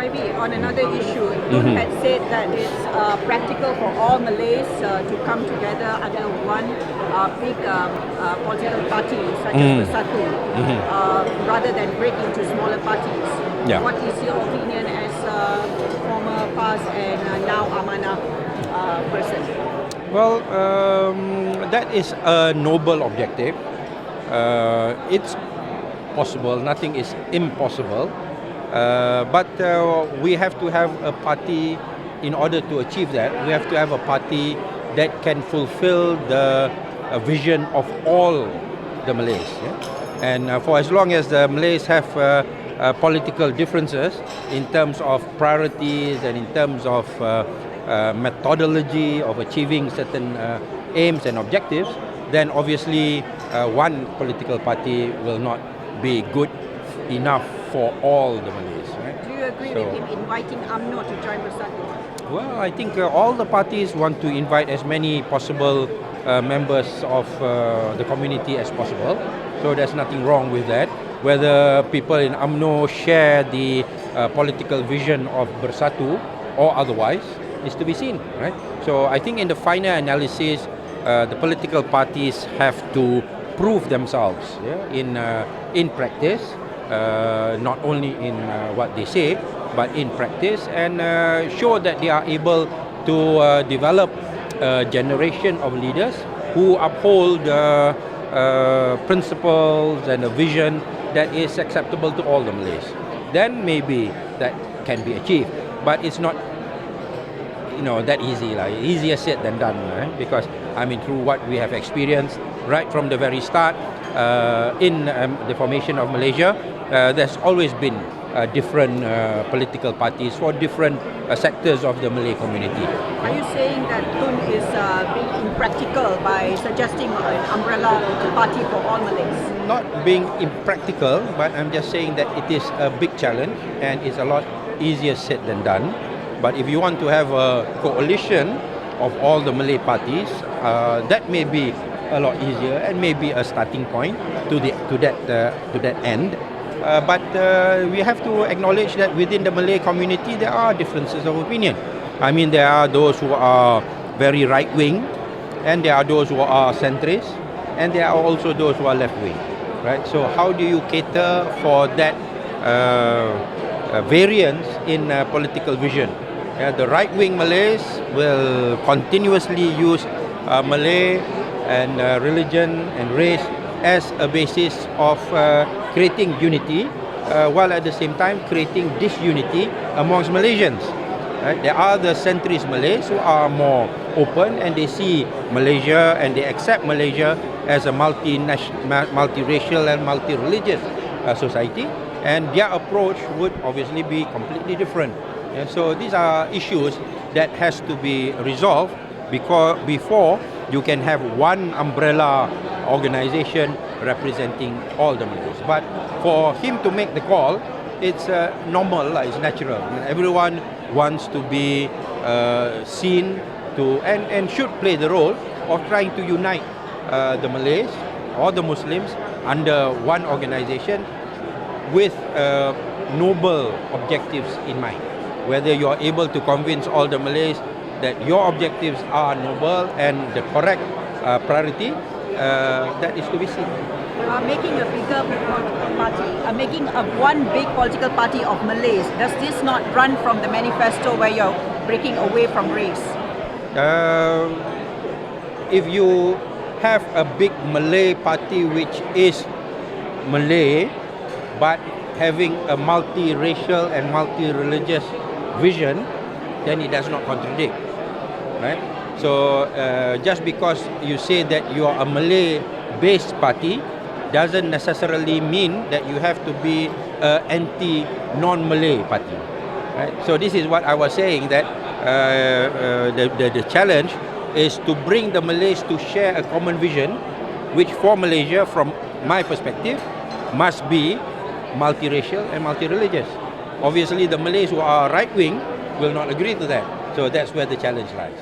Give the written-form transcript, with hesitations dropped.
Maybe on another issue, Tun had said that it's practical for all Malays to come together under one big political party such as Bersatu, rather than break into smaller parties. Yeah. What is your opinion as a former PAS and now Amanah person? Well, that is a noble objective. It's possible, nothing is impossible. But we have to have a party, in order to achieve that, we have to have a party that can fulfill the vision of all the Malays. Yeah? And for as long as the Malays have political differences in terms of priorities and in terms of methodology of achieving certain aims and objectives, then obviously one political party will not be good enough for all the Malays. Right? Do you agree with him inviting UMNO to join Bersatu? Well, I think all the parties want to invite as many possible members of the community as possible. So there's nothing wrong with that. Whether people in UMNO share the political vision of Bersatu or otherwise is to be seen. Right? So I think in the final analysis, the political parties have to prove themselves in practice. Not only in what they say, but in practice, and show that they are able to develop a generation of leaders who uphold principles and a vision that is acceptable to all the Malays. Then maybe that can be achieved, but it's not that easy. Easier said than done, right? Because through what we have experienced right from the very start in the formation of Malaysia, there's always been different political parties for different sectors of the Malay community. Are you saying that Tun is being impractical by suggesting an umbrella party for all Malays? Not being impractical, but I'm just saying that it is a big challenge and it's a lot easier said than done. But if you want to have a coalition of all the Malay parties, that may be a lot easier and maybe a starting point to that end. But we have to acknowledge that within the Malay community there are differences of opinion. There are those who are very right-wing, and there are those who are centrist, and there are also those who are left-wing. Right? So how do you cater for that variance in political vision? The right-wing Malays will continuously use Malay and religion and race as a basis of creating unity, while at the same time creating disunity amongst Malaysians. Right? There are the centrist Malays who are more open, and they see Malaysia and they accept Malaysia as a multiracial and multi-religious society, and their approach would obviously be completely different. So these are issues that has to be resolved before you can have one umbrella organization representing all the Malays. But for him to make the call, it's normal, it's natural. Everyone wants to be seen to and should play the role of trying to unite the Malays or the Muslims under one organization with noble objectives in mind. Whether you are able to convince all the Malays that your objectives are noble and the correct priority, that is to be seen. Making a bigger political party, making one big political party of Malays, does this not run from the manifesto where you're breaking away from race? If you have a big Malay party which is Malay, but having a multiracial and multi-religious vision, then it does not contradict, right? So just because you say that you are a Malay-based party doesn't necessarily mean that you have to be an anti-non-Malay party, right? So this is what I was saying, that the challenge is to bring the Malays to share a common vision, which for Malaysia, from my perspective, must be multiracial and multi-religious. Obviously, the Malays who are right-wing will not agree to that. So that's where the challenge lies.